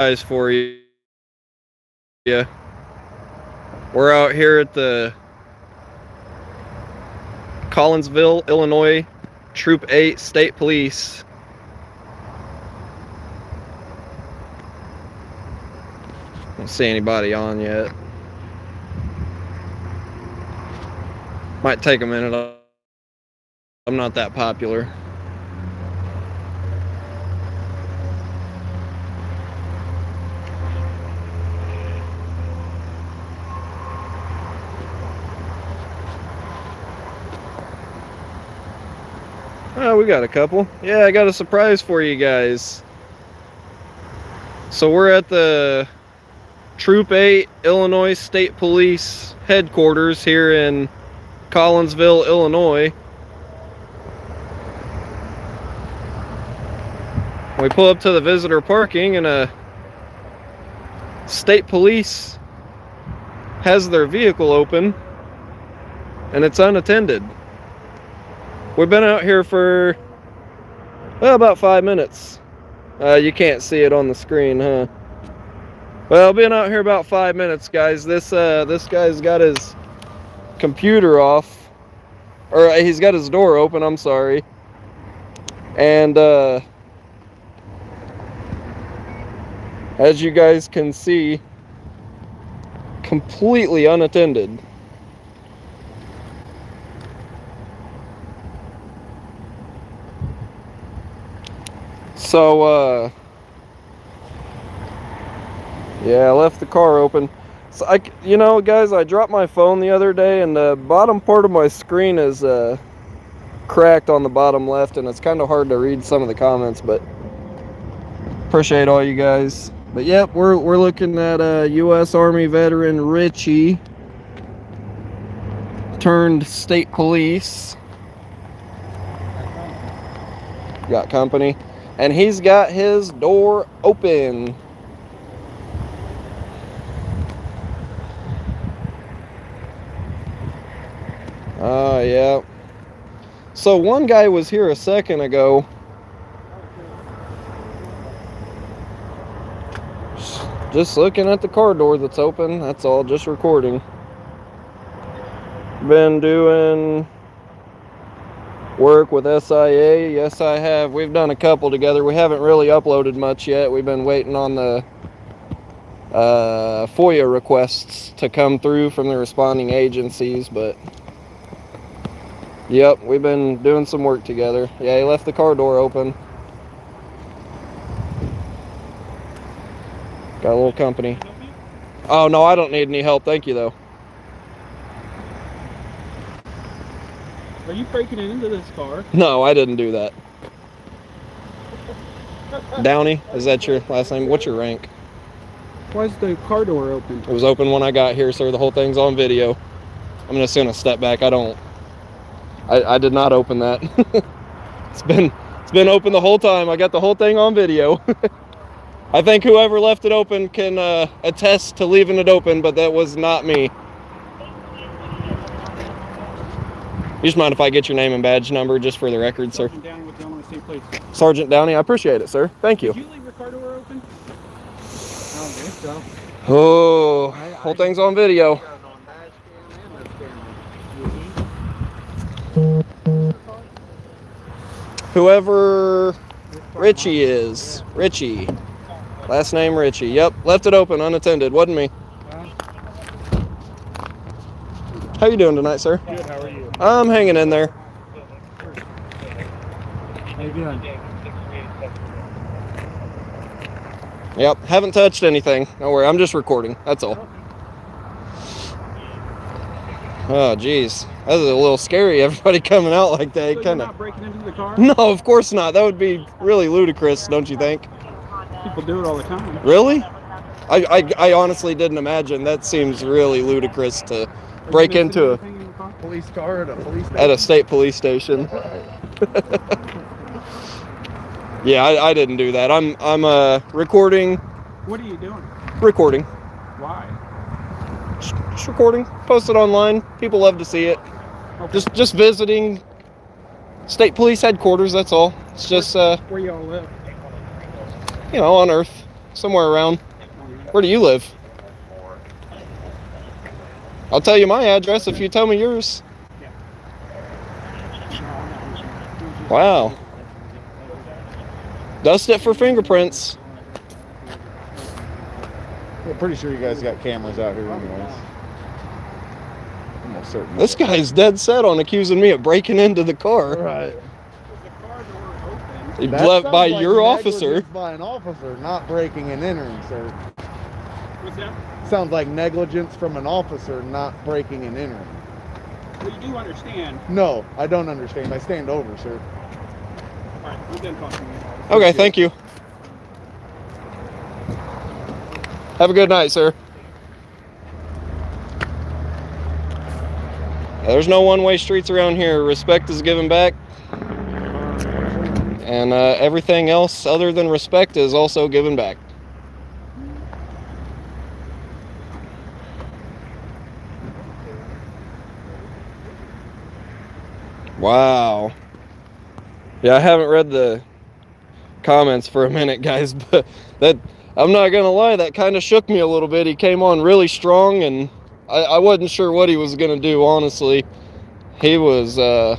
Guys, for you. We're out here at the Collinsville, Illinois, Troop 8 State Police. Don't see anybody on yet. Might take a minute. I'm not that popular. Oh, we got a couple. Yeah, I got a surprise for you guys. So we're at the Troop 8 Illinois State Police headquarters here in Collinsville, Illinois. We pull up to the visitor parking and a state police has their vehicle open and it's unattended. We've been out here for about 5 minutes. You can't see it on the screen, huh? Well, been out here about 5 minutes, guys. This guy's got his computer off, or he's got his door open, I'm sorry. And as you guys can see, completely unattended. So, yeah, I left the car open. So you know, guys, I dropped my phone the other day, and the bottom part of my screen is cracked on the bottom left, and it's kind of hard to read some of the comments, but appreciate all you guys. But yep, we're looking at U.S. Army veteran Richie turned state police. Got company. And he's got his door open. Yeah. So one guy was here a second ago. Just looking at the car door that's open. That's all, just recording. Been doing work with SIA. Yes, I have. We've done a couple together. We haven't really uploaded much yet. We've been waiting on the FOIA requests to come through from the responding agencies, but yep, we've been doing some work together. Yeah, he left the car door open. Got a little company. Oh, no, I don't need any help. Thank you, though. Are you breaking into this car? No, I didn't do that. Downey, is that your last name? What's your rank? Why is the car door open? It was open when I got here, sir. The whole thing's on video. I'm just gonna step back. I did not open that. It's been open the whole time. I got the whole thing on video. I think whoever left it open can attest to leaving it open, but that was not me. You just mind if I get your name and badge number just for the record, sir? Sergeant Downey with the Illinois State Police. Sergeant Downey, I appreciate it, sir. Thank you. Did you leave your car door open? I don't think so. Oh, whole thing's on video. Whoever Richie is. Richie. Last name Richie. Yep, left it open, unattended. Wasn't me. How you doing tonight, sir? Good, how are you? I'm hanging in there. How you doing? Yep, haven't touched anything. Don't worry, I'm just recording. That's all. Oh, geez. That was a little scary, everybody coming out like that. So you're not breaking into the car? No, of course not. That would be really ludicrous, don't you think? People do it all the time. Really? I honestly didn't imagine. That seems really ludicrous to break into a police car at a state police station. Yeah, I didn't do that. I'm recording. What are you doing? Recording. Why? Just recording. Post it online. People love to see it. Okay. Just visiting state police headquarters. That's all. It's just where you all live? on Earth. somewhere around. Where do you live? I'll tell you my address if you tell me yours. Wow. Dust it for fingerprints. I'm pretty sure you guys got cameras out here anyways. Almost certain. This guy's dead set on accusing me of breaking into the car. Right. He left by your officer. By an officer, not breaking and entering, sir. What's that? Sounds like negligence from an officer, not breaking and entering. Well, you do understand. No, I don't understand. I stand over, sir. All right, we're done talking. Okay, thank you. Have a good night, sir. There's no one-way streets around here. Respect is given back. And everything else other than respect is also given back. Wow. Yeah, I haven't read the comments for a minute, guys, but that, I'm not gonna lie, that kind of shook me a little bit. He came on really strong, and I wasn't sure what he was gonna do, honestly. He was a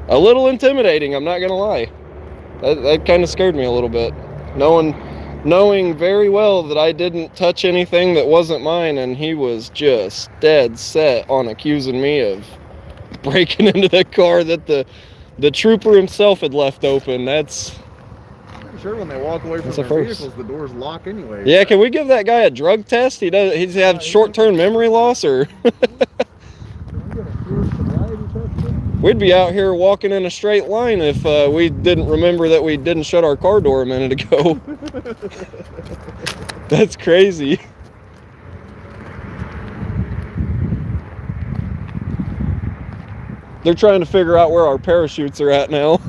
little intimidating, I'm not gonna lie. That kind of scared me a little bit. Knowing very well that I didn't touch anything that wasn't mine, and he was just dead set on accusing me of breaking into the car that the trooper himself had left open. That's Pretty sure when they walk away from That's a their first. vehicles, the doors lock anyway. yeah. Can we give that guy a drug test? He's had short-term memory loss, or we'd be out here walking in a straight line if we didn't remember that we didn't shut our car door a minute ago. That's crazy. They're trying to figure out where our parachutes are at now.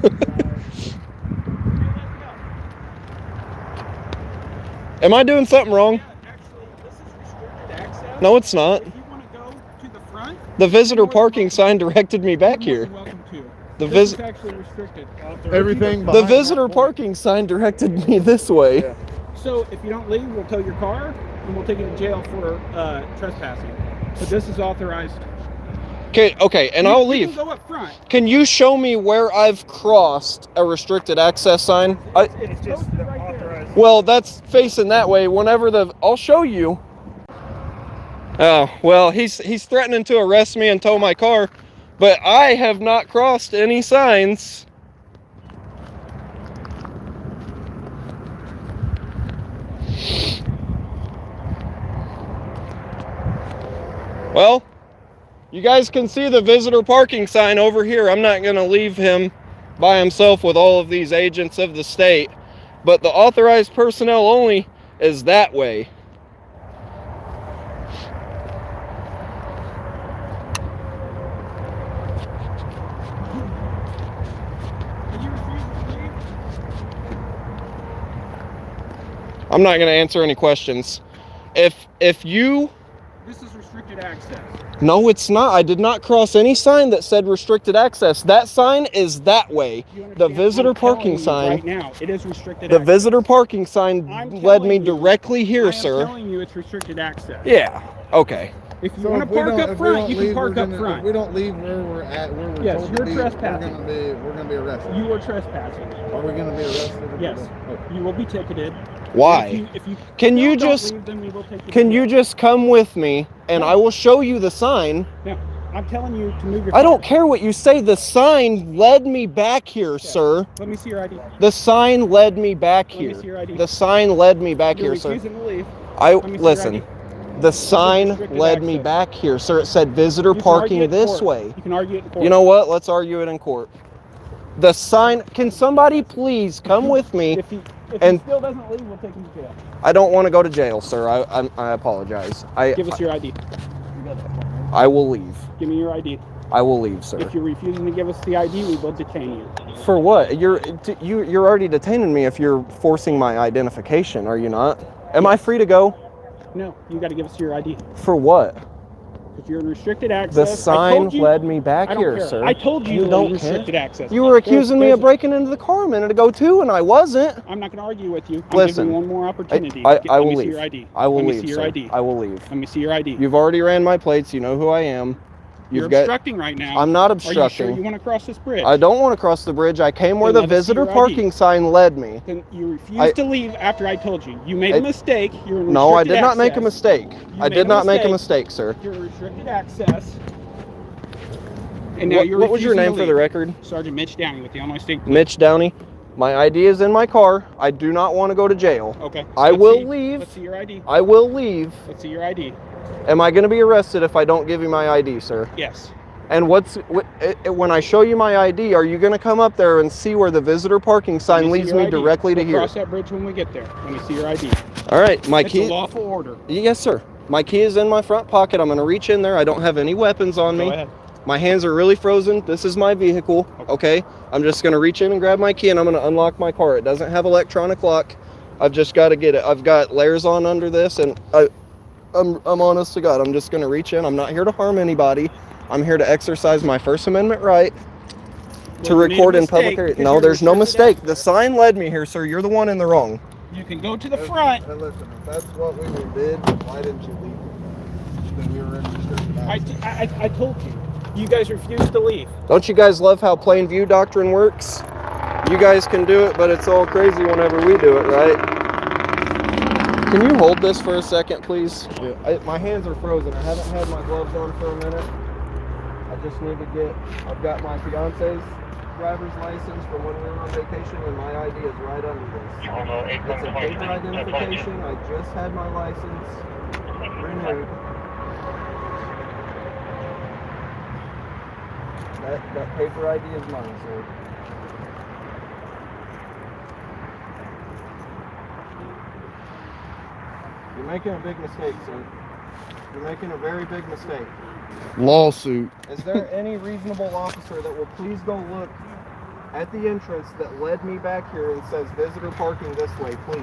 Am I doing something wrong? Yeah, actually, this is restricted access. No, it's not. If you want to go to the front, The visitor parking sign directed me back you're here. more than welcome to. The This is vis- actually restricted. Everything The behind visitor that point. parking sign directed me this way. Yeah. So if you don't leave, we'll tow your car and we'll take you to jail for trespassing. But this is authorized. Okay, and I'll You leave. can go up front. Can you show me where I've crossed a restricted access sign? It's just right there. Well, that's facing that way. I'll show you. Oh, well, he's threatening to arrest me and tow my car, but I have not crossed any signs. Well, you guys can see the visitor parking sign over here. I'm not going to leave him by himself with all of these agents of the state, but the authorized personnel only is that way. Can you refuse to leave? I'm not going to answer any questions. If you... This is restricted access. No, it's not. I did not cross any sign that said restricted access. That sign is that way. You The understand? visitor I'm telling parking you sign. right now, it is restricted The access. visitor parking sign I'm led me telling you, directly here, I am sir. telling you it's restricted access. Yeah. Okay. If you So want if to we park don't- up if we front, don't you leave, can park we're up gonna- front. If we don't leave where we're at, where we're Yes, told you're to be, trespassing. we're gonna be arrested. You are trespassing. Are we gonna be arrested? Yes. Okay. You will be ticketed. Why? If you Can still you don't just- leave, then we will take you Can to you jail. just come with me and I will show you the sign? Now, I'm telling you to move your I don't car. care what you say. The sign led me back here, sir. Let me see your ID. The sign led me back Let me here. see your ID. The sign led me back You're here, sir. refusing to leave. I me see your listen. ID. The sign restricted led me access. back here, sir. It said visitor You can argue parking it in this court. way. You can argue it in court. You know what? Let's argue it in court. The sign. Can somebody please come with me? If he And- still doesn't leave, we'll take him to jail. I don't want to go to jail, sir. I apologize. Give us your ID. I will leave. Give me your ID. I will leave, sir. If you're refusing to give us the ID, we will detain you. For what? You're already detaining me if you're forcing my identification, are you not? Am I free to go? No, you got to give us your ID. For what? because you're in restricted The access. sign led me back I don't here, care. sir. I told you don't were restricted access. You were accusing me of breaking into the car a minute ago too, and I wasn't. I'm not going to argue with you. I'm Listen, giving you one more opportunity. I Let will me leave. see your ID. I will Let me leave, see your sir. ID. I will leave. Let me see your ID. You've already ran my plates. You know who I am. You're obstructing right now. I'm not Are you sure obstructing. you want to cross this bridge? I don't want to cross the bridge. I came where Then the let us see visitor your parking ID. sign led me. Then you refused to leave after I told you. You made a mistake. You're in No, I restricted did not make a access. mistake. I did not make a mistake, sir. You're in restricted access. And now you're What was your refusing name to for leave. the record? Sergeant Mitch Downey with the Illinois State Police. Mitch Downey. My ID is in my car. I do not want to go to jail. Okay. I will leave. Let's see your ID. I will leave. Let's see your ID. Am I going to be arrested if I don't give you my ID, sir? Yes. And when I show you my ID, are you going to come up there and see where the visitor parking sign leads me directly to here? Cross that bridge when we get there. Let me see your ID. All right, my key. It's a lawful order. Yes, sir. My key is in my front pocket. I'm going to reach in there. I don't have any weapons on me. Go ahead. My hands are really frozen. This is my vehicle. Okay. I'm just going to reach in and grab my key, and I'm going to unlock my car. It doesn't have electronic lock. I've just got to get it. I've got layers on under this, and I'm honest to God. I'm just going to reach in. I'm not here to harm anybody. I'm here to exercise my First Amendment right to record in public area. No, there's no mistake. The sign led me here, sir. You're the one in the wrong. You can go to the front. Hey, listen, if that's what we did, why didn't you leave? Then we were in restricted access. I told you. You guys refused to leave. Don't you guys love how plain view doctrine works? You guys can do it, but it's all crazy whenever we do it, right? Can you hold this for a second, please? Yeah. My hands are frozen. I haven't had my gloves on for a minute. I just need to get, I've got my fiance's driver's license from when we were on vacation, and my ID is right under this. It's a paper identification. I just had my license renewed. That paper ID is mine, sir. You're making a big mistake, sir. You're making a very big mistake. Lawsuit. Is there any reasonable officer that will please go look at the entrance that led me back here and says visitor parking this way, please?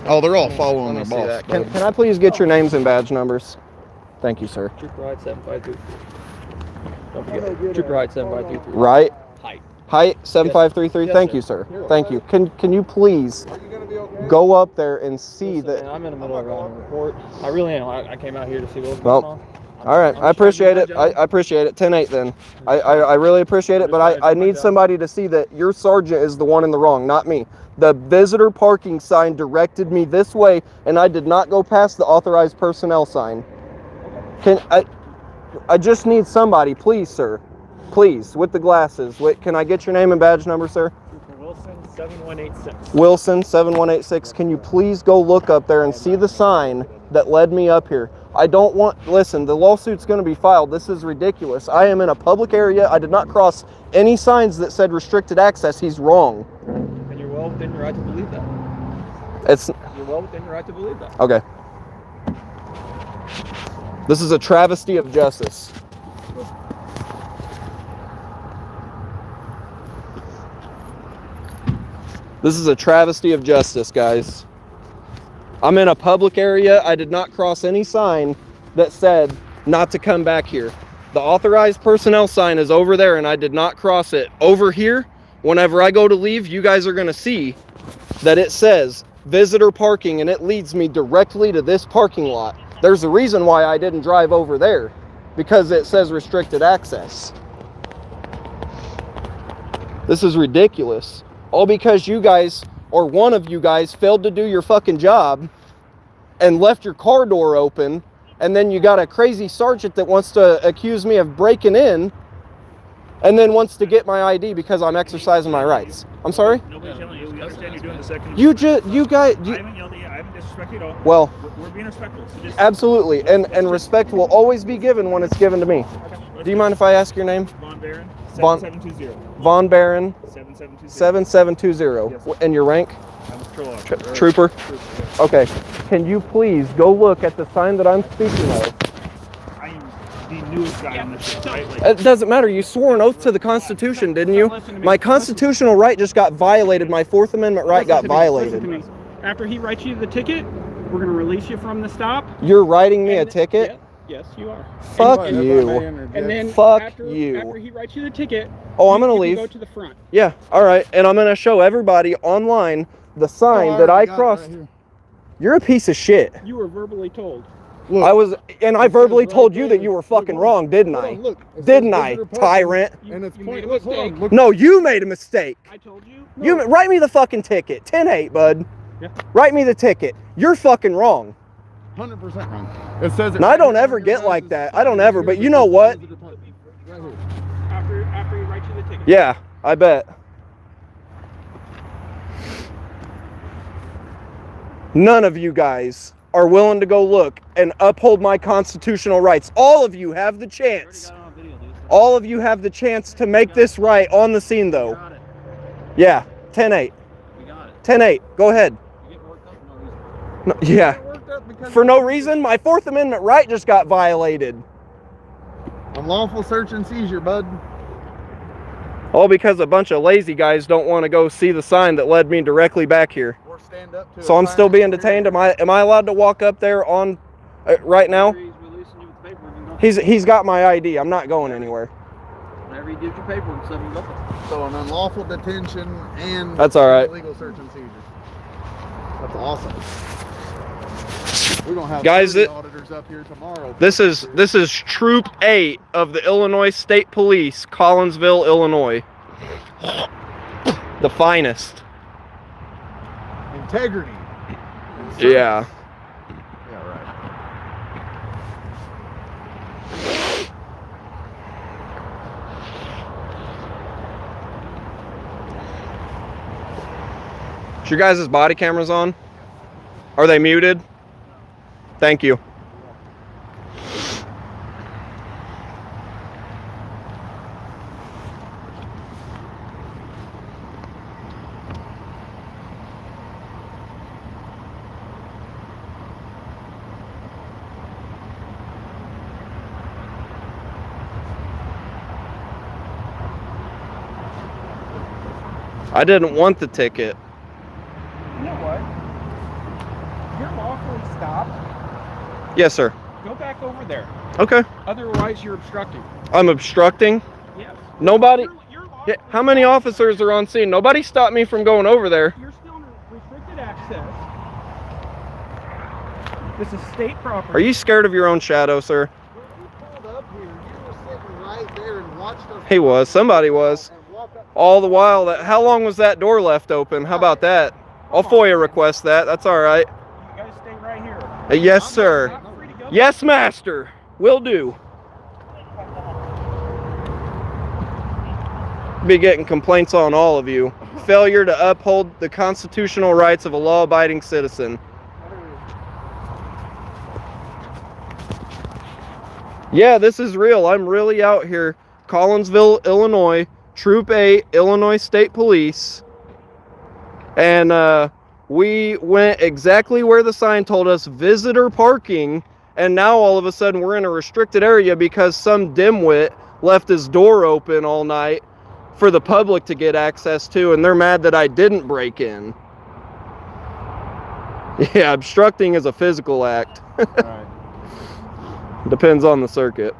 Oh, they're all following their Let me see boss. that. Can I please get your names and badge numbers? Thank you, sir. Trooper Height 753. Don't forget. Trooper Height 7523. Right. Height. 7533. Yes, Thank sir. you, sir. Thank you. Can you please go up there and see Listen, that? man, I'm in the middle of writing a report. I really am. I came out here to see what was Well, going on. All right, I appreciate it. I appreciate it. 10-8 then. I really appreciate it, but I need somebody to see that your sergeant is the one in the wrong, not me. The visitor parking sign directed me this way, and I did not go past the authorized personnel sign. I just need somebody, please, sir. Please, with the glasses. Wait, can I get your name and badge number, sir? Trooper Wilson 7186. Wilson 7186. Can you please go look up there and see the sign that led me up here? I don't want, listen, the lawsuit's going to be filed. This is ridiculous. I am in a public area. I did not cross any signs that said restricted access. He's wrong. And you're well within your right to believe that. You're well within your right to believe that. Okay. This is a travesty of justice. This is a travesty of justice, guys. I'm in a public area. I did not cross any sign that said not to come back here. The authorized personnel sign is over there, and I did not cross it. Over here, whenever I go to leave, you guys are going to see that it says visitor parking, and it leads me directly to this parking lot. There's a reason why I didn't drive over there, because it says restricted access. This is ridiculous. All because you guys, or one of you guys, failed to do your fucking job and left your car door open, and then you got a crazy sergeant that wants to accuse me of breaking in and then wants to get my ID because I'm exercising my rights. I'm sorry? Nobody's yelling at you. We understand you're doing the second. You guys... I haven't yelled at you. I haven't disrespected you at all. Well... We're being respectful. So just, Absolutely. And respect will always be given when it's given to me. Do you mind if I ask your name? Von Barron, Von- 7720. Von Barron, 7720. 7720. Yes, sir. And your rank? I'm a patrol officer. Trooper? Yes. Okay. Can you please go look at the sign that I'm speaking of? I am the newest guy on this show, right? Like, It doesn't matter. You swore an oath to the Constitution, didn't you? My constitutional right just got violated. My Fourth Amendment right got violated. After he writes you the ticket, we're going to release you from the stop. You're writing me a ticket? Yes, you are. Fuck That's why you. I interject. And then Fuck after you. he writes you the ticket, Oh, I'm gonna you leave. can go to the front. Yeah, all right. And I'm gonna show everybody online the sign that I already got it crossed. right here. You're a piece of shit. You were verbally told. Look, I was, and I it verbally says right told you that there- you were look, fucking look, wrong, didn't hold I? on, look, it says Didn't I, visitor parking, tyrant? And it's You point. made a Look, hold on, mistake. look. No, you made a mistake. I told you. You write me the fucking ticket. 10-8, bud. Yeah. Write me the ticket. You're fucking wrong. 100% wrong. It says it No, I right don't here ever on your get like guys' that. I sign don't right ever, here but that you know says what? visitor parking. Right here. After he writes you the ticket. Yeah, I bet. None of you guys are willing to go look and uphold my constitutional rights. All of you have the chance. All of you have the chance to make this right on the scene, though. Yeah, 10-8. We got it. 10-8. Go ahead. You get worked up for no reason. No, yeah. It worked up because For no reason, my Fourth Amendment right just got violated. Unlawful search and seizure, bud. All because a bunch of lazy guys don't want to go see the sign that led me directly back here. Or stand up to So a I'm sign still being over detained. here. Am I allowed to walk up there on right now? He's releasing you with the paperwork. You can go. He's got my ID. I'm not going anywhere. Whenever you get your paperwork, so you can go. So an unlawful detention and That's all right. illegal search and seizure. That's awesome. We're gonna have Guys, 30 auditors up here tomorrow. This is Troop 8 of the Illinois State Police, Collinsville, Illinois. The finest. Integrity. Yeah. Yeah, right. Is your guys' body cameras on? Are they muted? Thank you. I didn't want the ticket. You know what? You're lawfully stopped. Yes, sir. Go back over there. Okay. Otherwise, you're obstructing. I'm obstructing. Yes. Nobody. You're Yeah, how many officers are on scene? Nobody stopped me from going over there. You're still under restricted access. This is state property. Are you scared of your own shadow, sir? When we pulled up here, you were sitting right there and watched us. He was. Somebody was. And walk up. All the while that. How long was that door left open? How about that? I'll FOIA request that. That's all right. You guys stay right here. Yes, sir. Not free to go. Yes, master. Will do. Be getting complaints on all of you. Failure to uphold the constitutional rights of a law-abiding citizen. Yeah, this is real. I'm really out here. Collinsville, Illinois, Troop 8, Illinois State Police. And we went exactly where the sign told us, visitor parking. And now all of a sudden we're in a restricted area because some dimwit left his door open all night for the public to get access to, and they're mad that I didn't break in. Yeah, obstructing is a physical act. Right. Depends on the circuit.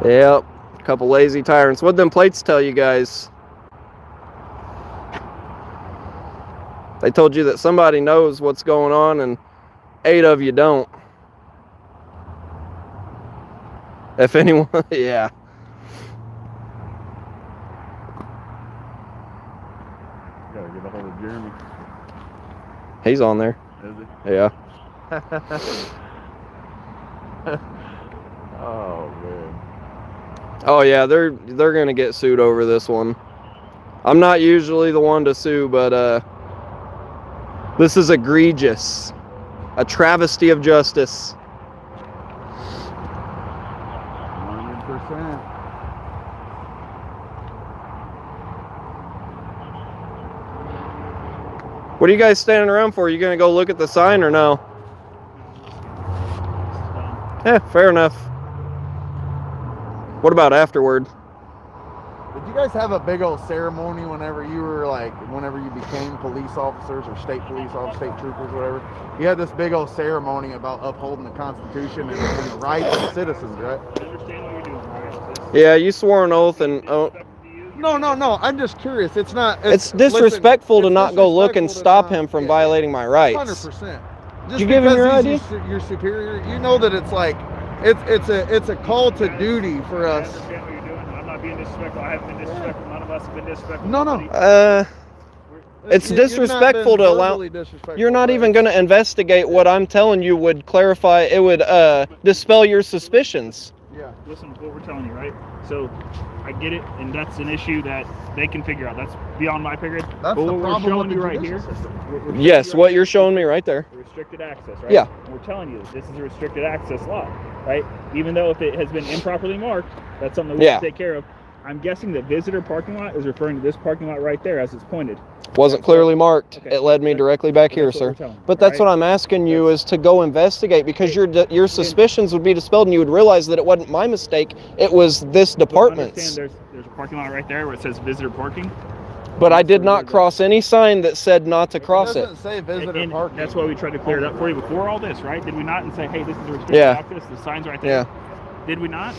Yep, a couple lazy tyrants. What'd them plates tell you guys? They told you that somebody knows what's going on and 8 of you don't. If anyone, yeah. Gotta get a hold of Jeremy. He's on there. Is he? Yeah. Oh man. Oh yeah, they're gonna get sued over this one. I'm not usually the one to sue, but this is egregious. A travesty of justice. 100%. What are you guys standing around for? Are you gonna go look at the sign or no? Yeah, fair enough. What about afterward? Did you you guys have a big old ceremony whenever you became police officers or state police officers, state troopers, whatever? You had this big old ceremony about upholding the Constitution and the rights of citizens, right? I understand what you're doing, right? Yeah, you swore an oath and No. I'm just curious. It's not. it's disrespectful to it's not go look and disrespectful to stop not- him from yeah, violating my rights. 100%. Did you give him your ID? Your superior, you know that it's like it's a call to duty for I us. understand what you're doing. I'm not being disrespectful. I haven't been disrespectful. None of us have been disrespectful. No. Nobody. It's You've not disrespectful been to allow. verbally disrespectful, You're not but- even going to investigate what I'm telling you would clarify. It would dispel your suspicions. Yeah. Listen to what we're telling you, right? So I get it, and that's an issue that they can figure out. That's beyond my pay grade. That's But the what we're problem showing with the you right judicial here. system. we're showing Yes, you what right you're here, showing me right there. restricted access, right? Yeah. And we're telling you this is a restricted access law, right? Even though if it has been improperly marked, that's something that we have to take care of. I'm guessing the visitor parking lot is referring to this parking lot right there as it's pointed. Wasn't clearly marked. Okay. It led me directly back But here, that's what sir. we're telling you, But that's right? what I'm asking you is to go investigate because your suspicions would be dispelled and you would realize that it wasn't my mistake. It was this But department's. understand there's a parking lot right there where it says visitor parking. But I did not cross any sign that said not to cross It it. doesn't say visitor And parking. that's why we tried to clear it up for you before all this, right? Did we not? And say, hey, this is a restricted Yeah. access. The sign's right there. Yeah. Did we not?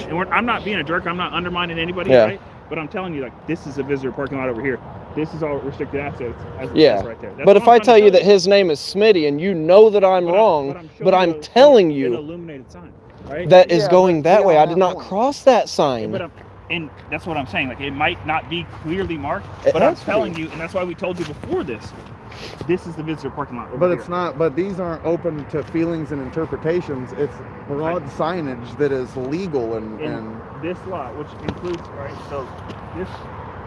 And I'm not being a jerk. I'm not undermining anybody, Yeah. right? But I'm telling you, like, this is a visitor parking lot over here. This is all restricted access. As it Yeah. says right there. That's But all if I'm I trying to tell you that his name is Smitty and you know that I'm wrong, but I'm telling an you illuminated sign, right? that is Yeah, going but that way. I beyond did that not point. cross that sign. And that's what I'm saying. Like, it might not be clearly marked, It but I'm has to be. telling you, and that's why we told you before this. This is the visitor parking lot. Over But here. it's not. But these aren't open to feelings and interpretations. It's broad signage that is legal and this lot, which includes, right? So this.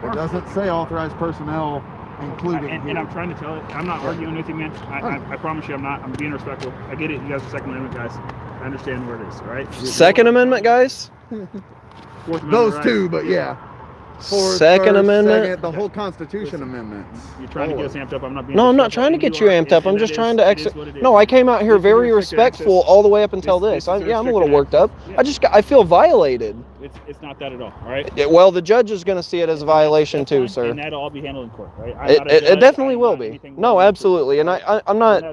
it doesn't say authorized personnel including. And I'm trying to tell it. I'm not arguing with you, man. I promise you, I'm not. I'm being respectful. I get it. You guys are Second Amendment guys. I understand where it is, right? Second Amendment, guys? Fourth Amendment, Those right? two, but yeah. Fourth, Second first, Amendment? second, the whole Constitution amendments. You're trying to get us amped up. I'm not being. No, I'm not disrespectful, trying to and get you are, amped up. and I'm it just is- trying to it is what it is. No, I came out here This is very restricted respectful access. all the way up until This this. is I'm a little restricted worked up. access. Yeah. I feel violated. It's not that at all. All right. Well, the judge is going to see it as a violation That's too, fine, sir. And that'll all be handled in court, right? I'm It, not a it, judge, it definitely I'm will not be. anything No, more than- absolutely. And I'm not.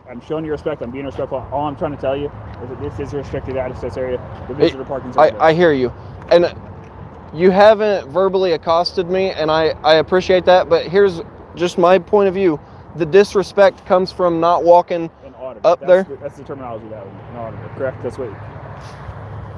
I'm showing you respect. I'm being respectful. All I'm trying to tell you is that this is a restricted access area. The visitor parking's over there. I hear you, and you haven't verbally accosted me, and I appreciate that. But here's just my point of view: the disrespect comes from not walking An auditor. up there. That's the terminology that one. An auditor, correct? That's what.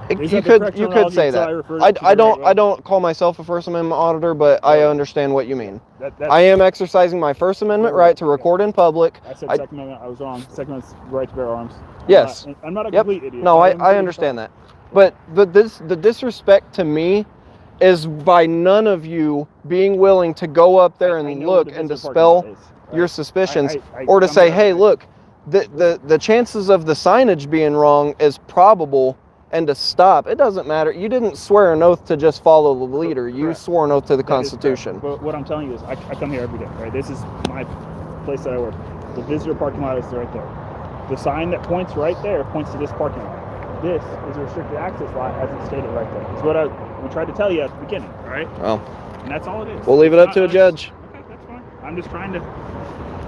Is You that the correct could terminology say until that. I refer to I the right way? don't call myself a First Amendment auditor, but I understand what you mean. That's, I am exercising my First Amendment right to record in public. I said I- Second Amendment. I was wrong. Second Amendment's right to bear arms. Yes. I'm not a Yep. complete idiot. No, am I completely understand that. But the disrespect to me is by none of you being willing to go up there I and know look what the and visitor dispel parking lot is, your right? suspicions, I or to I'm say, not- hey, look, the chances of the signage being wrong is probable, and to stop, it doesn't matter. You didn't swear an oath to just follow the leader. You Correct. swore an oath to the That is correct. Constitution. But what I'm telling you is, I come here every day, right? This is my place that I work. The visitor parking lot is right there. The sign that points right there points to this parking lot. This is a restricted access lot, as it's stated right there. It's what we tried to tell you at the beginning, all right? Well, And that's all it is. we'll leave it It's up to a not us. judge. Okay, that's fine. I'm just trying to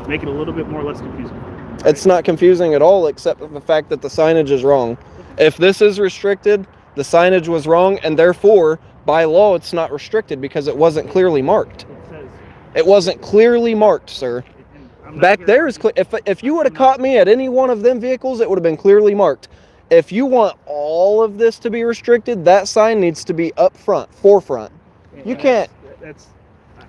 make it a little bit more less confusing. It's not confusing at all, except for the fact that the signage is wrong. If this is restricted, the signage was wrong, and therefore, by law, it's not restricted because it wasn't clearly marked. It says, It wasn't clearly marked, sir. and I'm not Back here- there is clear. If you would have caught me at any one of them vehicles, it would have been clearly marked. If you want all of this to be restricted, that sign needs to be up front, forefront. and You can't.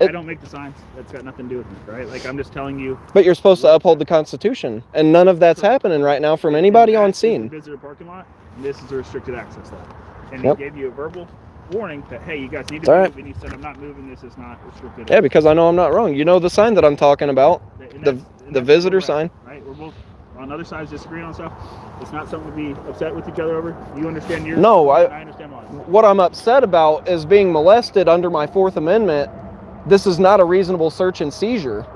I don't make the signs. That's got nothing to do with me, right? Like, I'm just telling you. But you're supposed to uphold the Constitution, and none of that's happening right now from anybody on This is the scene. visitor parking lot, and this is a restricted access lot. And Yep. he gave you a verbal warning that, hey, you guys need It's to all move, right. and he said, I'm not moving, this is not restricted. Yeah, because I know I'm not wrong. You know the sign that I'm talking about, And the that's the where visitor we're at, sign. Right? We're both on other sides disagreeing on stuff. It's not something to be upset with each other over. You understand your No, I understand mine. What I'm upset about is being molested under my Fourth Amendment. This is not a reasonable search and seizure.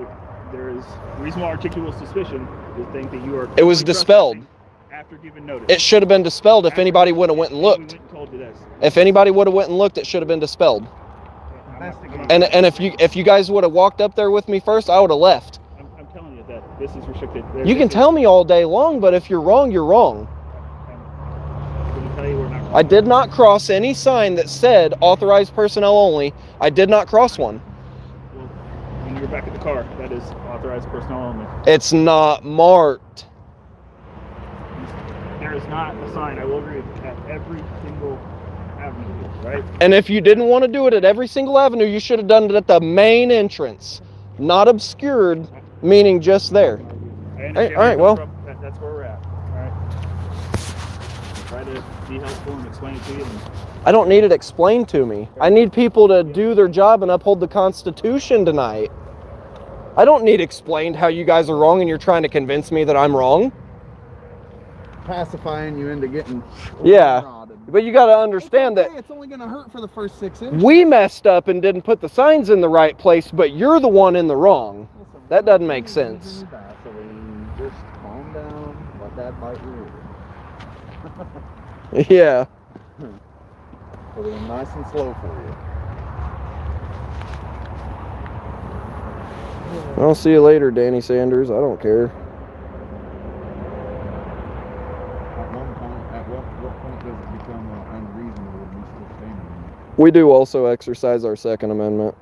There is reasonable articulable suspicion to think that you are. It was totally dispelled. trespassing after giving notice. It should have been dispelled if anybody would have went and We looked. went and told you this. If anybody would have went and looked, it should have been dispelled. investigate. And if you guys would have walked up there with me first, I would have left. I'm telling you that this is restricted. You can tell me all day long, but if you're wrong, you're wrong. Can we tell you we're not? I did not cross any sign that said authorized personnel only. I did not cross one. Well, when you're back at the car, that is authorized personnel only. It's not marked. There is not a sign, I will agree, at every single avenue, right? And if you didn't want to do it at every single avenue, you should have done it at the main entrance, not obscured, meaning just there. I understand All where right, you well. come from. That's where we're at. All right. Try to be helpful and explain it to you. I don't need it explained to me. I need people to do their job and uphold the Constitution tonight. I don't need explained how you guys are wrong and you're trying to convince me that I'm wrong. Pacifying you into getting Yeah, prodded. but you got to understand It's okay, that it's only gonna hurt for the first 6 inches. we messed up and didn't put the signs in the right place, but you're the one in the wrong. Listen, That doesn't make sense. Vaseline, just calm down, let that bite your ear. Yeah. Put it in nice and slow for you. I'll see you later, Danny Sanders. I don't care. At what point does it become unreasonable to be still standing? We do also exercise our Second Amendment.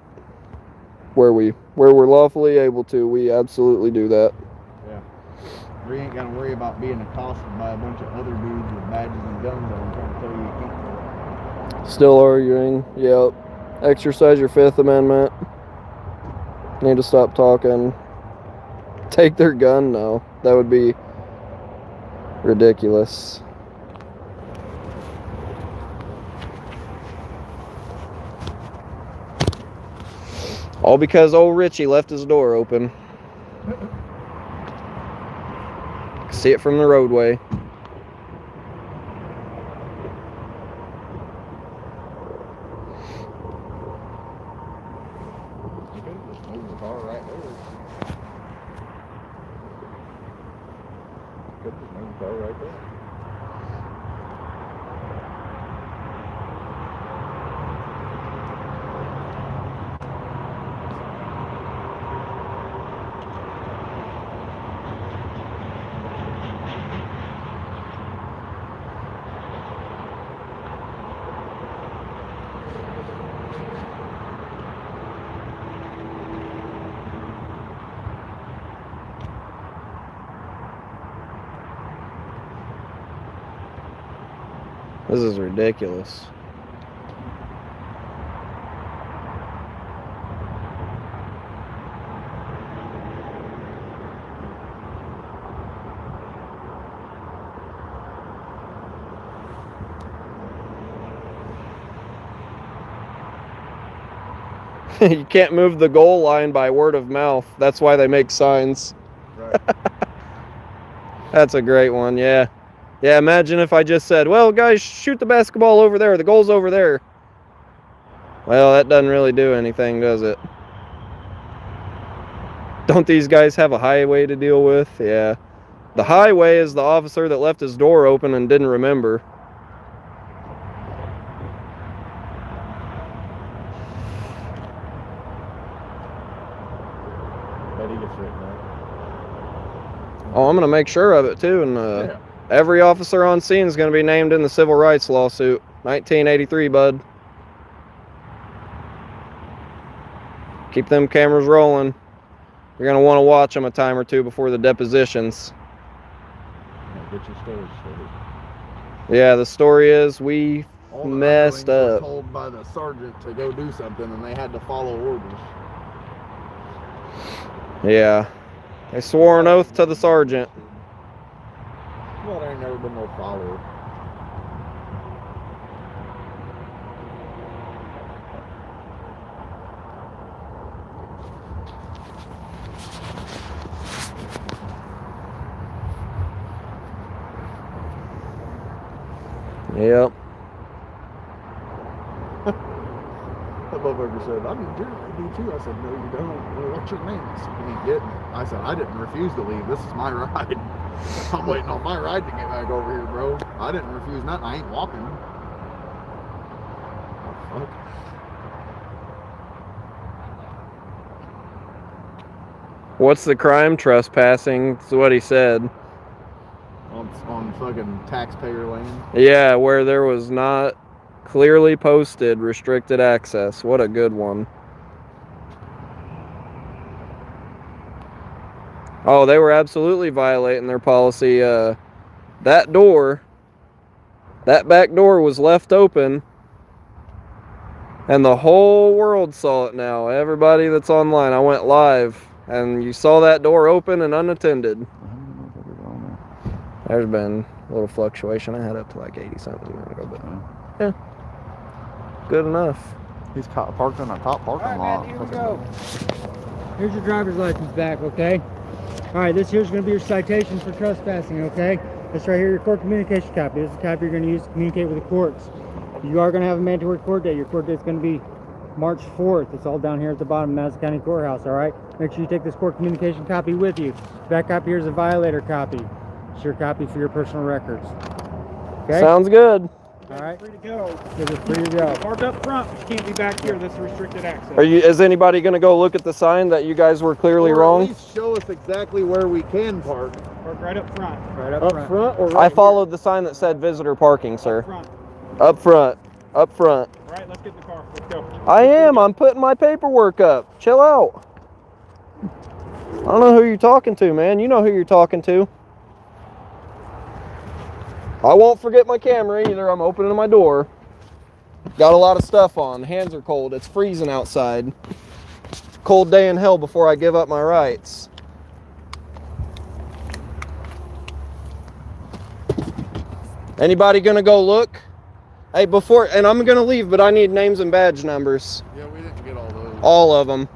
Where we're lawfully able to, we absolutely do that. Yeah. We ain't gotta worry about being accosted by a bunch of other dudes with badges and guns on trying to tell you you can't. Still arguing. Yep. Exercise your Fifth Amendment. Need to stop talking. Take their gun? No. That would be ridiculous. All because old Richie left his door open. See it from the roadway. You could just move the car right there. You could just move the car right there. This is ridiculous. You can't move the goal line by word of mouth. That's why they make signs. Right. That's a great one, yeah. Yeah, imagine if I just said, well, guys, shoot the basketball over there. The goal's over there. Well, that doesn't really do anything, does it? Don't these guys have a highway to deal with? Yeah. The highway is the officer that left his door open and didn't remember. Bet he gets written up. Oh, I'm going to make sure of it, too. And Yeah. every officer on scene is going to be named in the civil rights lawsuit. 1983, bud. Keep them cameras rolling. You're going to want to watch them a time or two before the depositions. Yeah, get your story straight. Yeah, the story is we All the messed underlings up. were told by the sergeant to go do something, and they had to follow orders. Yeah. They swore an oath to the sergeant. Well, there ain't never been no follow. Yep. That motherfucker said, I need your ID too. I said, no, you don't. Well, what's your name? He said, you ain't getting it. I said, I didn't refuse to leave. This is my ride. I'm waiting on my ride to get back over here, bro. I didn't refuse nothing. I ain't walking. Oh, fuck. What's the crime? Trespassing. That's what he said. On fucking taxpayer land. Yeah, where there was not clearly posted restricted access. What a good one. Oh, they were absolutely violating their policy. That back door was left open, and the whole world saw it now. Everybody that's online, I went live, and you saw that door open and unattended. There's been a little fluctuation. I had up to like 80 something a minute ago, but yeah, good enough. He's parked in a top parking lot. Here we go. Here's your driver's license back, okay? All right, this here's going to be your citation for trespassing, okay? This right here, your court communication copy. This is the copy you're going to use to communicate with the courts. You are going to have a mandatory court date. Your court date is going to be March 4th. It's all down here at the bottom of Madison County Courthouse, all right? Make sure you take this court communication copy with you. Back copy here is a violator copy. It's your copy for your personal records. Okay? Sounds good. All right. Free to go. This is free to go. Park up front, but you can't be back here. This is restricted access. Is anybody going to go look at the sign that you guys were clearly Or wrong? At least show us exactly where we can park. Park right up front. Right up, Up front. front or right I followed the sign that said visitor parking, sir. Up front. Up front. Up front. All right, let's get in the car. Let's go. I am. I'm putting my paperwork up. Chill out. I don't know who you're talking to, man. You know who you're talking to. I won't forget my camera either. I'm opening my door. Got a lot of stuff on. Hands are cold. It's freezing outside. Cold day in hell before I give up my rights. Anybody gonna go look? Hey, before, and I'm gonna leave, but I need names and badge numbers. Yeah, we didn't get all those. All of them.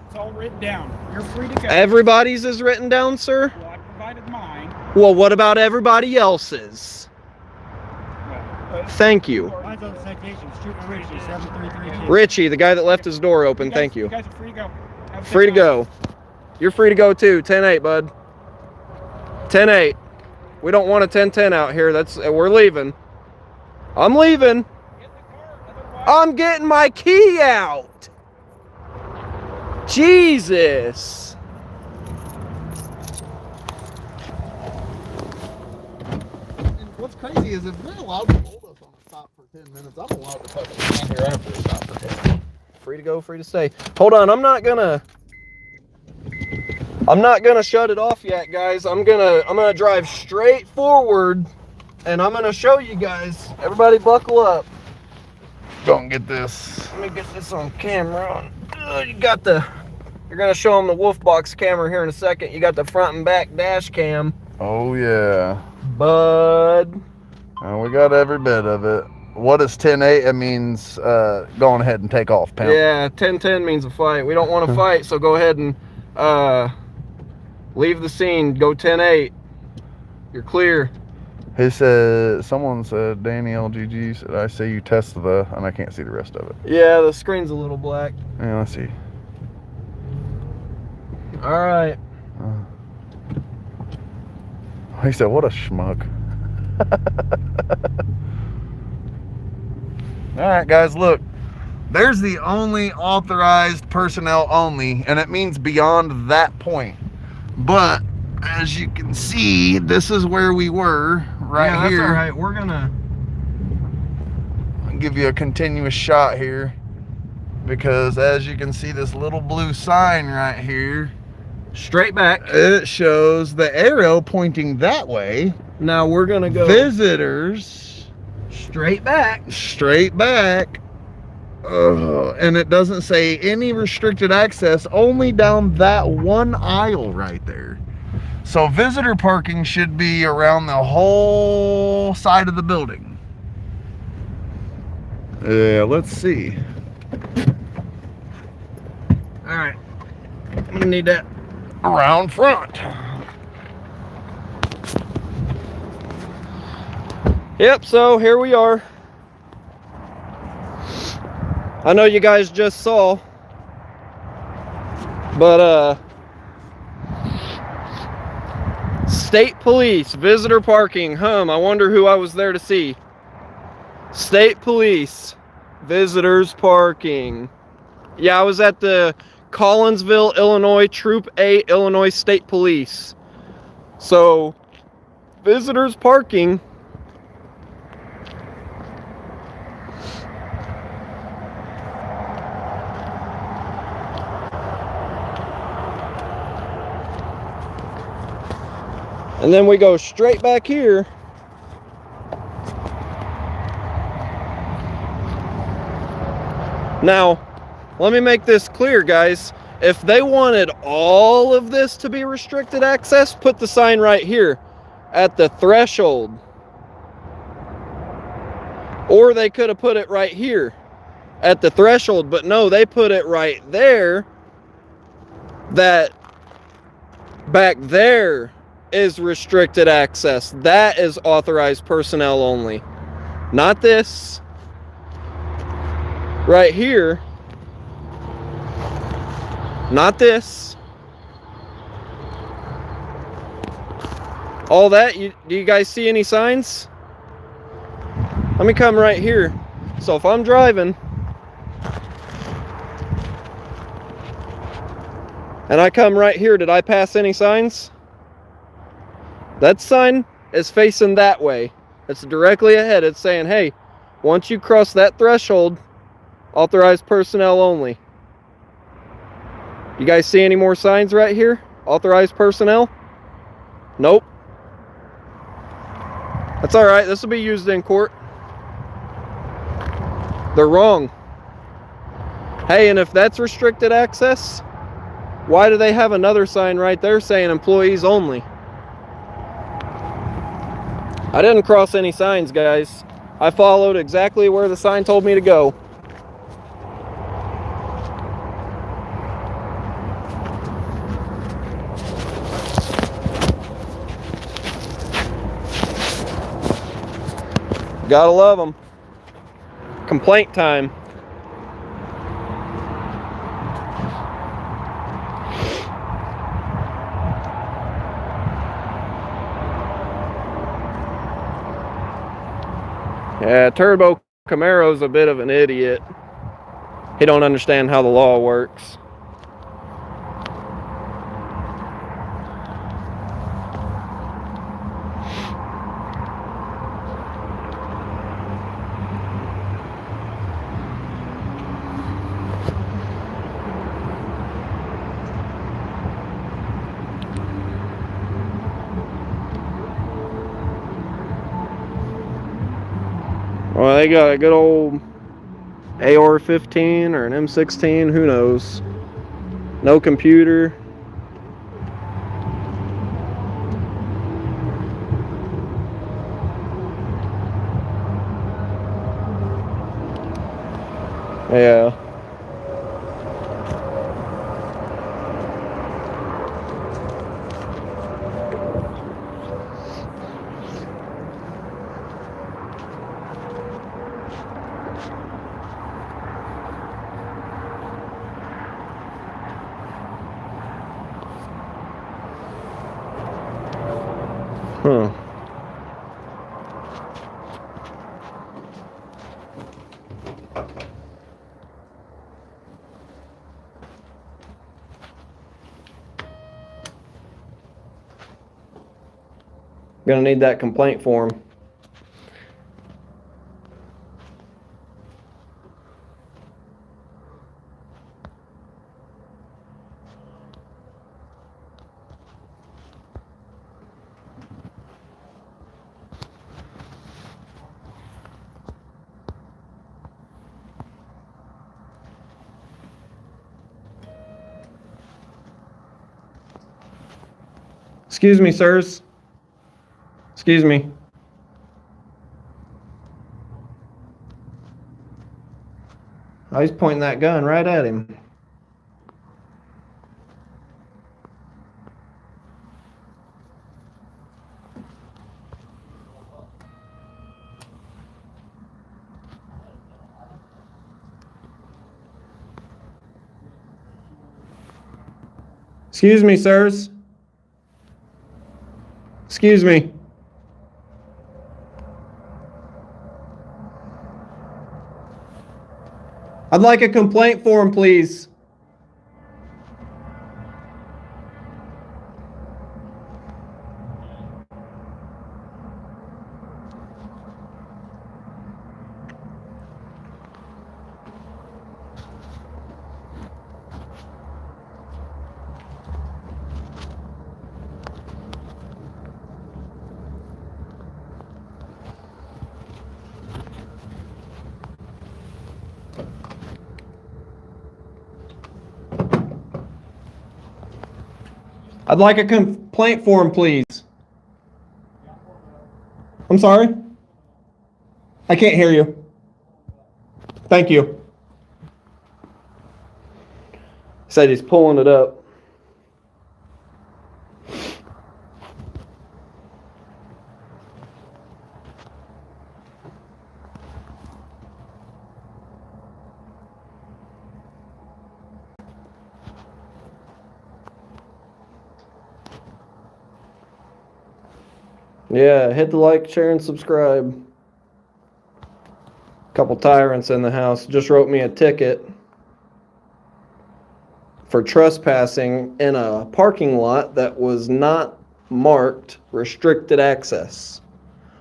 It's all written down. You're free to go. Everybody's is written down, sir? Well, I provided mine. Well, what about everybody else's? Thank you. Mine's on the citation. Street Richie, 733. Richie, the guy that left his door open, thank you. You guys are free to go. Have a Free to safe go. You're free to go too. 10-8, bud. 10-8. We don't want a 10-10 out here. We're leaving. I'm leaving. I'm getting my key out. Jesus. And what's crazy is if they're allowed to hold us on a stop for 10 minutes, I'm allowed to fucking stand here after a stop for 10 minutes. Free to go, free to stay. Hold on, I'm not gonna shut it off yet, guys. I'm gonna drive straight forward and I'm gonna show you guys. Everybody buckle up. Gonna get this. Let me get this on camera. You're gonna show them the wolf box camera here in a second. You got the front and back dash cam. Oh yeah. Bud. We got every bit of it. What is 10-8? It means go ahead and take off, pimp. Yeah, 10-10 means a fight. We don't want to fight, so go ahead and leave the scene. Go 10-8. You're clear. He said, someone said, Danny LGG said, I say you test the, and I can't see the rest of it. Yeah, the screen's a little black. Yeah, let's see. All right. He said, what a schmuck. All right, guys, look. There's the only authorized personnel only, and it means beyond that point. But as you can see, this is where we were right here. That's all right. We're gonna I'll give you a continuous shot here, because as you can see, this little blue sign right here, straight back. it shows the arrow pointing that way. Now we're gonna go Visitors straight back. straight back. And it doesn't say any restricted access, only down that one aisle right there. So visitor parking should be around the whole side of the building. Yeah, let's see. All right. I'm gonna need that. Around front. Yep, so here we are. I know you guys just saw, but State Police, visitor parking, I wonder who I was there to see. State Police, visitors parking. Yeah, I was at the Collinsville, Illinois, Troop 8, Illinois State Police. So, visitors parking. And then we go straight back here. Now, let me make this clear, guys. If they wanted all of this to be restricted access, put the sign right here at the threshold. Or they could have put it right here at the threshold, but no, they put it right there. That back there is restricted access. That is authorized personnel only. Not this. Right here. Not this. All that. Do you guys see any signs? Let me come right here. So if I'm driving and I come right here, did I pass any signs? That sign is facing that way. It's directly ahead. It's saying, hey, once you cross that threshold, authorized personnel only. You guys see any more signs right here? Authorized personnel? Nope. That's all right. This will be used in court. They're wrong. Hey, and if that's restricted access, why do they have another sign right there saying employees only? I didn't cross any signs, guys. I followed exactly where the sign told me to go. Gotta love them. Complaint time. Yeah, Turbo Camaro's a bit of an idiot. He don't understand how the law works. Well, they got a good old AR-15 or an M16, who knows. No computer. Yeah. Huh. Gonna need that complaint form. Excuse me, sirs. Excuse me. Oh, he's pointing that gun right at him. Excuse me, sirs. Excuse me. I'd like a complaint form, please. I'd like a complaint form, please. I'm sorry? I can't hear you. Thank you. Said he's pulling it up. Yeah, hit the like, share, and subscribe. Couple tyrants in the house just wrote me a ticket for trespassing in a parking lot that was not marked restricted access.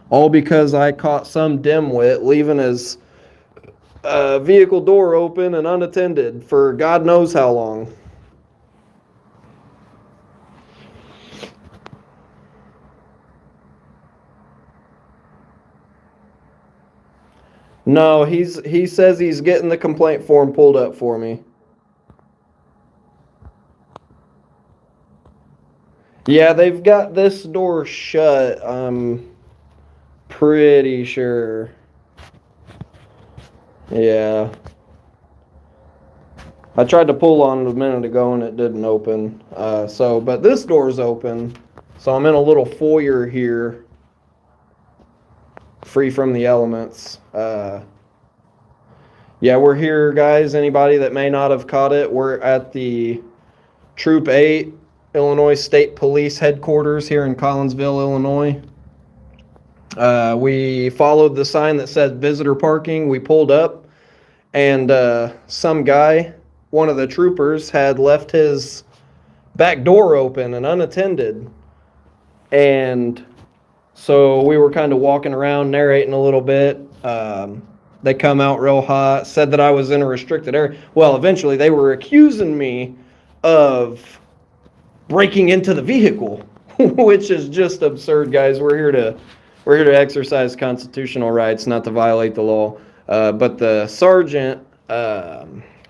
All because I caught some dimwit leaving his vehicle door open and unattended for God knows how long. No, he says he's getting the complaint form pulled up for me. Yeah, they've got this door shut, I'm pretty sure. Yeah. I tried to pull on it a minute ago and it didn't open. But this door's open. So I'm in a little foyer here, free from the elements. Yeah, we're here, guys. Anybody that may not have caught it, we're at the Troop 8 Illinois State Police Headquarters here in Collinsville, Illinois. We followed the sign that said visitor parking. We pulled up, and some guy, one of the troopers, had left his back door open and unattended. And so we were kind of walking around, narrating a little bit. They come out real hot, said that I was in a restricted area. Well, eventually they were accusing me of breaking into the vehicle, which is just absurd, guys. We're here to exercise constitutional rights, not to violate the law. But the sergeant,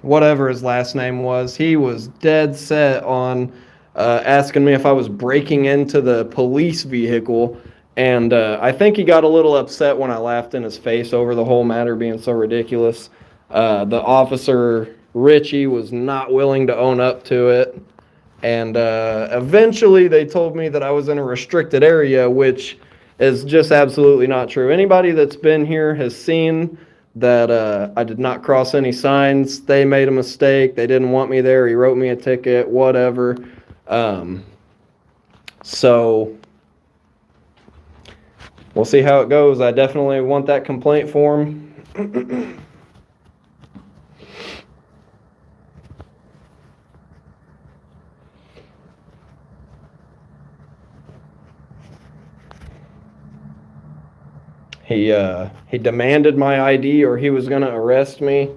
whatever his last name was, he was dead set on asking me if I was breaking into the police vehicle. And I think he got a little upset when I laughed in his face over the whole matter being so ridiculous. The officer, Richie, was not willing to own up to it. And eventually they told me that I was in a restricted area, which is just absolutely not true. Anybody that's been here has seen that I did not cross any signs. They made a mistake. They didn't want me there. He wrote me a ticket, whatever. So we'll see how it goes. I definitely want that complaint form. He demanded my ID or he was going to arrest me.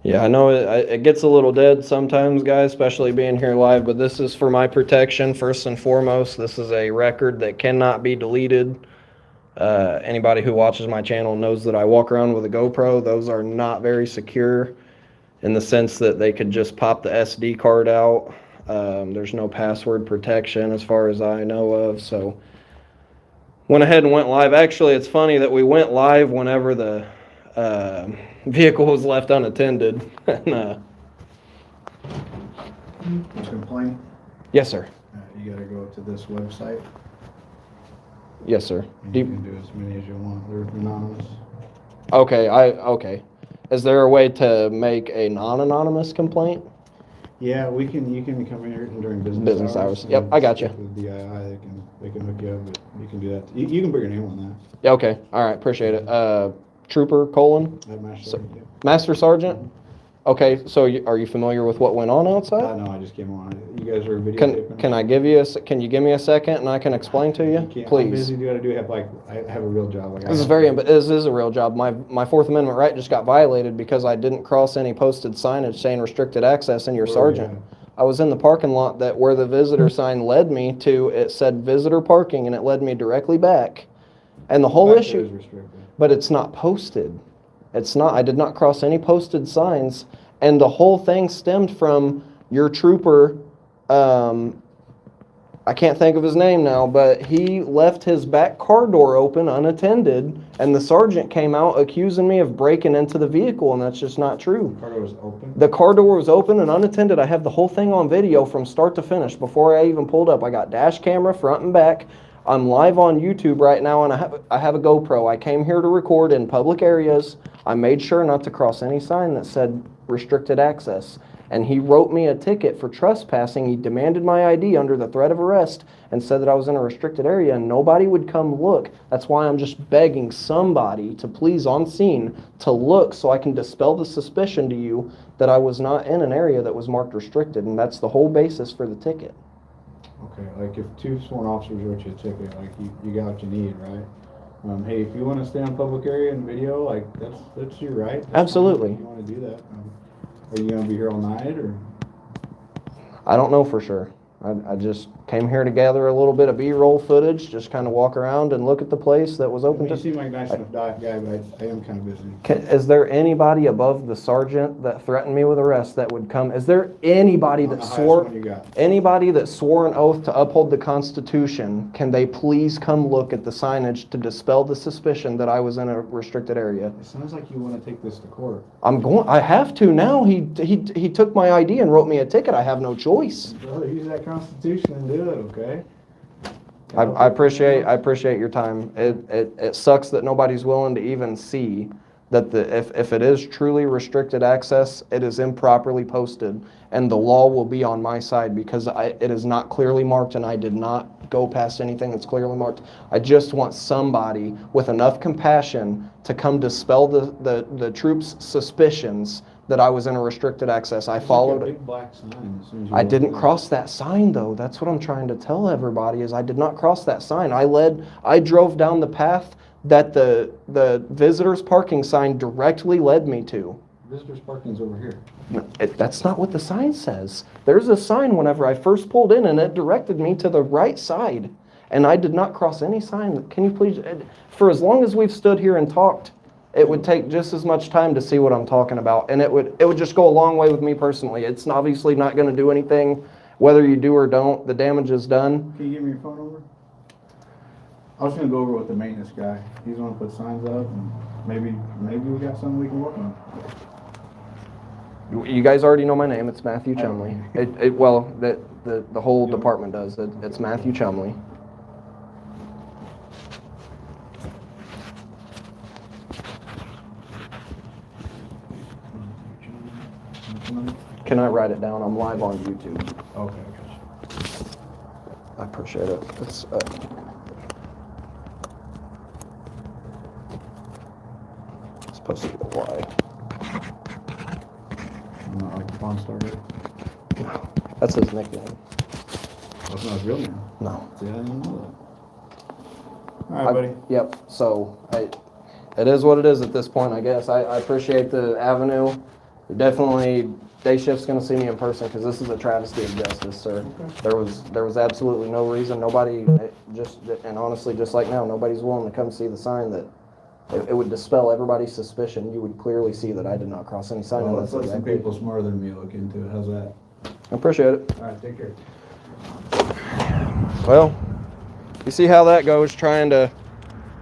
Yeah, I know it gets a little dead sometimes, guys, especially being here live, but this is for my protection, first and foremost. This is a record that cannot be deleted. Anybody who watches my channel knows that I walk around with a GoPro. Those are not very secure in the sense that they could just pop the SD card out. There's no password protection as far as I know of, so went ahead and went live. Actually, it's funny that we went live whenever the vehicle was left unattended. Complaint? Yes, sir. You gotta go to this website, Yes, sir. and you can do as many as you want. They're anonymous. Okay. Is there a way to make a non-anonymous complaint? Yeah, you can come here during business hours. Yep, I got you. With DII, they can hook you up, but you can do that. You can put your name on Yeah, okay. All right, appreciate it. Trooper, that. Master Sergeant, yeah. Master Sergeant? Okay, so are you familiar with what went on outside? No, I just came on. You guys are videotaping? Can you give me a second and I can explain to you? Can't. I'm Please. busy. I have a real job. Like This is a real job. My Fourth Amendment right just got violated because I didn't cross any posted signage saying restricted access in your Where were you sergeant. I was in the parking lot where the visitor sign led me to. It said visitor parking and it led me directly back. And the whole Back there is issue, restricted. but it's not posted. It's not. I did not cross any posted signs, and the whole thing stemmed from your trooper. I can't think of his name now, but he left his back car door open unattended, and the sergeant came out accusing me of breaking into the vehicle, and that's just not true. The car door was open? The car door was open and unattended. I have the whole thing on video from start to finish before I even pulled up. I got dash camera front and back. I'm live on YouTube right now, and I have a GoPro. I came here to record in public areas. I made sure not to cross any sign that said restricted access. And he wrote me a ticket for trespassing. He demanded my ID under the threat of arrest and said that I was in a restricted area and nobody would come look. That's why I'm just begging somebody to please on scene to look so I can dispel the suspicion to you that I was not in an area that was marked restricted. And that's the whole basis for the ticket. Okay, like if two sworn officers wrote you a ticket, like you got what you need, right? Hey, if you want to stay on public area and video, like that's your right. That's Absolutely. fine if you want to do that. Are you gonna be here all night or? I don't know for sure. I just came here to gather a little bit of B-roll footage, just kind of walk around and look at the place that was open You to. seem like a nice enough guy, but I am kind of busy. Is there anybody above the sergeant that threatened me with arrest that would come? Is there anybody that swore an oath to uphold the Constitution? Can they please come look at the signage to dispel the suspicion that I was in a restricted area? It sounds like you want to take this to court. I have to now. He took my ID and wrote me a ticket. I have no choice. Brother, use that Constitution and do it, okay? I appreciate your time. It sucks that nobody's willing to even see that if it is truly restricted access, it is improperly posted, and the law will be on my side because it is not clearly marked, and I did not go past anything that's clearly marked. I just want somebody with enough compassion to come dispel the troops' suspicions that I was in a restricted access. I followed Like a it. big black sign as soon as you I walk didn't in. cross that sign though. That's what I'm trying to tell everybody is I did not cross that sign. I drove down the path that the visitors parking sign directly led me to. Visitors parking's over here. That's not what the sign says. There's a sign whenever I first pulled in and it directed me to the right side. And I did not cross any sign. Can you please, for as long as we've stood here and talked, it would take just as much time to see what I'm talking about. And it would just go a long way with me personally. It's obviously not going to do anything, whether you do or don't. The damage is done. Can you give me your phone number? I was gonna go over with the maintenance guy. He's gonna put signs up and maybe we got something we can work on. You guys already know my name. It's Matthew Chumley. The whole department does. It's Matthew Chumley. Can I write it down? I'm live on YouTube. Okay. I appreciate it. It's supposed to be a Y. Not like the Pawn Star here. That's his nickname. That's not his real name. No. See, I didn't know that. All right, buddy. Yep. So it is what it is at this point, I guess. I appreciate the avenue. Definitely, day shift's going to see me in person because this is a travesty of justice, sir. Okay. There was absolutely no reason. Nobody, and honestly, just like now, nobody's willing to come see the sign that it would dispel everybody's suspicion. You would clearly see that I did not cross any sign. Well, let's let some people smarter than me look into it. How's that? I appreciate it. All right, take care. Well, you see how that goes, trying to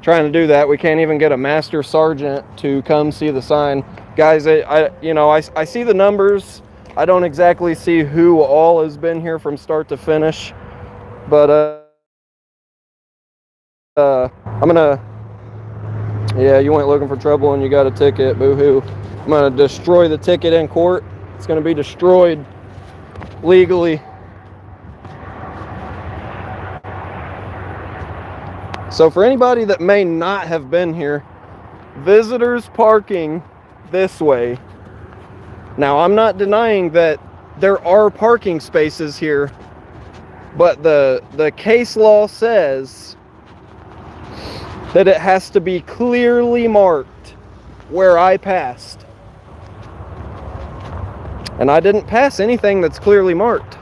do that. We can't even get a master sergeant to come see the sign. Guys, I see the numbers. I don't exactly see who all has been here from start to finish, but I'm gonna, yeah, you went looking for trouble and you got a ticket, boo-hoo. I'm gonna destroy the ticket in court. It's gonna be destroyed legally. So for anybody that may not have been here, visitors parking this way Now, I'm not denying that there are parking spaces here, but the case law says that it has to be clearly marked where I passed. And I didn't pass anything that's clearly marked.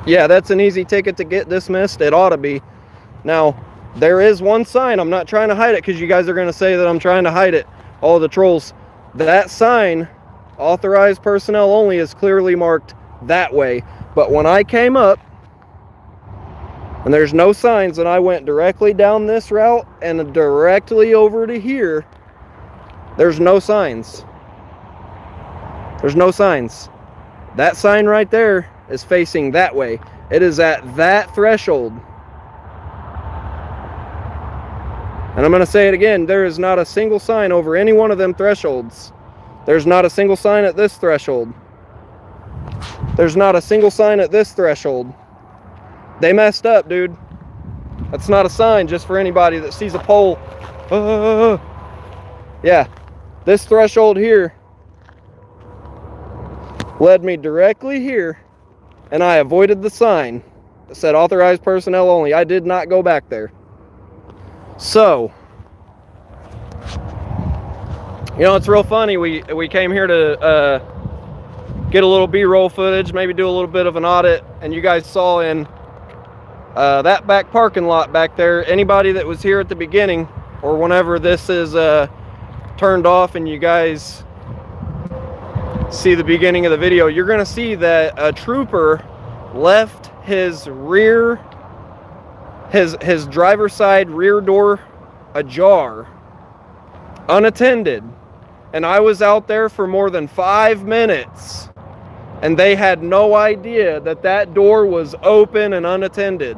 Yeah, that's an easy ticket to get dismissed. It ought to be. Now, there is one sign. I'm not trying to hide it because you guys are going to say that I'm trying to hide it. All the trolls. That sign, authorized personnel only, is clearly marked that way. But when I came up, and there's no signs, and I went directly down this route and directly over to here, there's no signs. There's no signs. That sign right there is facing that way. It is at that threshold. And I'm going to say it again. There is not a single sign over any one of them thresholds. There's not a single sign at this threshold. There's not a single sign at this threshold. They messed up, dude. That's not a sign, just for anybody that sees a pole. Yeah. This threshold here led me directly here, and I avoided the sign that said authorized personnel only. I did not go back there. So, you know, it's real funny. We came here to get a little B-roll footage, maybe do a little bit of an audit, and you guys saw in that back parking lot back there, anybody that was here at the beginning or whenever this is turned off and you guys see the beginning of the video, you're going to see that a trooper left his rear, his driver's side rear door ajar, unattended. And I was out there for more than 5 minutes, and they had no idea that that door was open and unattended.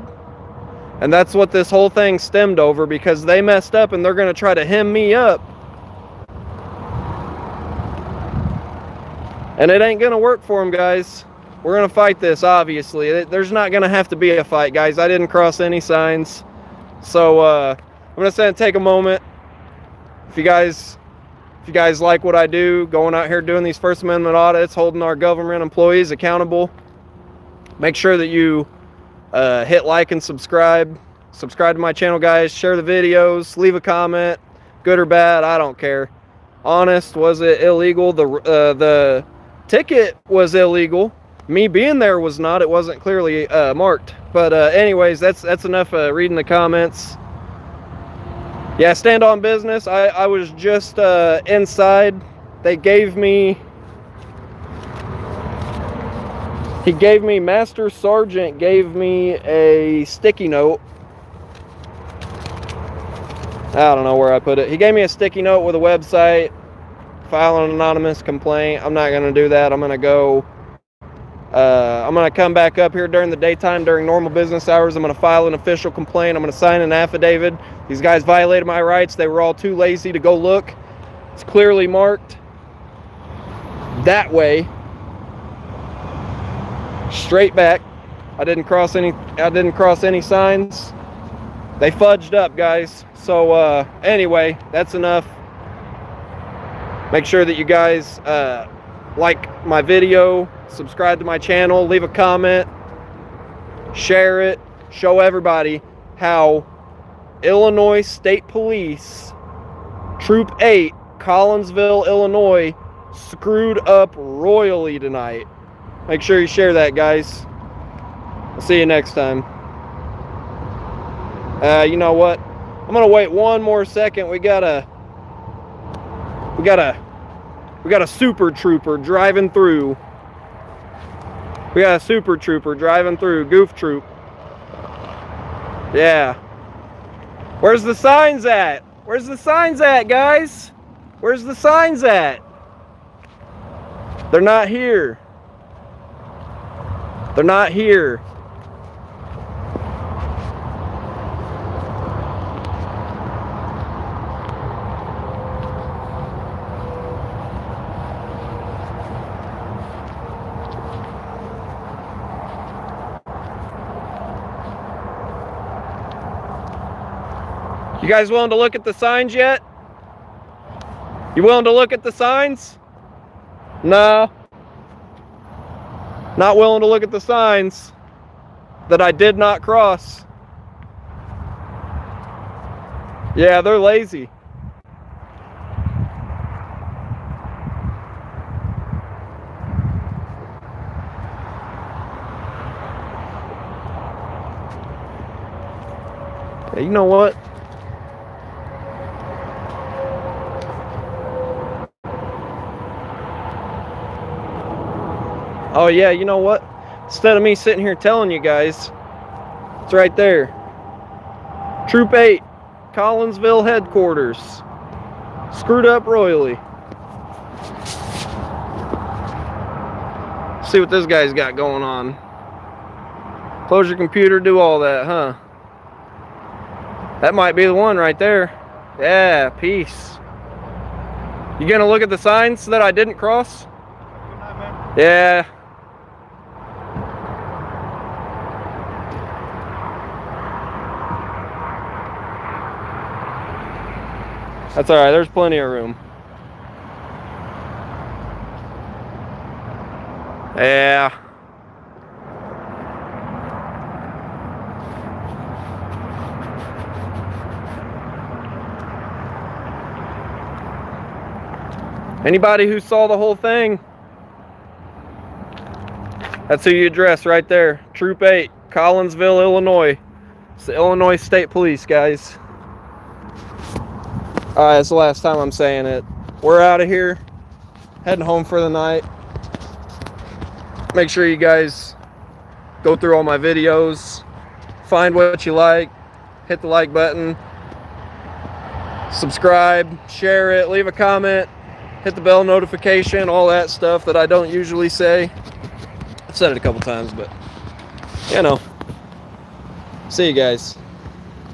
And that's what this whole thing stemmed over, because they messed up and they're going to try to hem me up. And it ain't going to work for them, guys. We're going to fight this, obviously. There's not going to have to be a fight, guys. I didn't cross any signs. So I'm going to take a moment. If you guys like what I do, going out here doing these First Amendment audits, holding our government employees accountable, make sure that you hit like and subscribe. Subscribe to my channel, guys. Share the videos. Leave a comment. Good or bad, I don't care. Honest, was it illegal? The ticket was illegal. Me being there was not. It wasn't clearly marked. But anyways, that's enough reading the comments. Yeah, stand on business. I was just inside. Master Sergeant gave me a sticky note. I don't know where I put it. He gave me a sticky note with a website. File an anonymous complaint. I'm not going to do that. I'm going to go. I'm going to come back up here during the daytime, during normal business hours. I'm going to file an official complaint. I'm going to sign an affidavit. These guys violated my rights. They were all too lazy to go look. It's clearly marked that way. Straight back. I didn't cross any signs. They fudged up, guys. So anyway, that's enough. Make sure that you guys like my video, subscribe to my channel, leave a comment, share it, show everybody how Illinois State Police Troop 8, Collinsville, Illinois, screwed up royally tonight. Make sure you share that, guys. I'll see you next time. You know what? I'm gonna wait one more second. We got a super trooper driving through. We got a super trooper driving through. Goof troop. Yeah. Where's the signs at? Where's the signs at, guys? Where's the signs at? They're not here. They're not here. You guys willing to look at the signs yet? You willing to look at the signs? No. Not willing to look at the signs that I did not cross. Yeah, they're lazy. Yeah, you know what? Oh yeah, you know what? Instead of me sitting here telling you guys, it's right there. Troop 8, Collinsville headquarters. Screwed up royally. See what this guy's got going on. Close your computer, do all that, huh? That might be the one right there. Yeah, peace. You gonna look at the signs that I didn't cross? Yeah. That's all right, there's plenty of room. Yeah. Anybody who saw the whole thing, that's who you address right there. Troop 8, Collinsville, Illinois. It's the Illinois State Police, guys. Alright, that's the last time I'm saying it. We're out of here. Heading home for the night. Make sure you guys go through all my videos. Find what you like. Hit the like button. Subscribe. Share it. Leave a comment. Hit the bell notification. All that stuff that I don't usually say. I've said it a couple times, but you know. See you guys.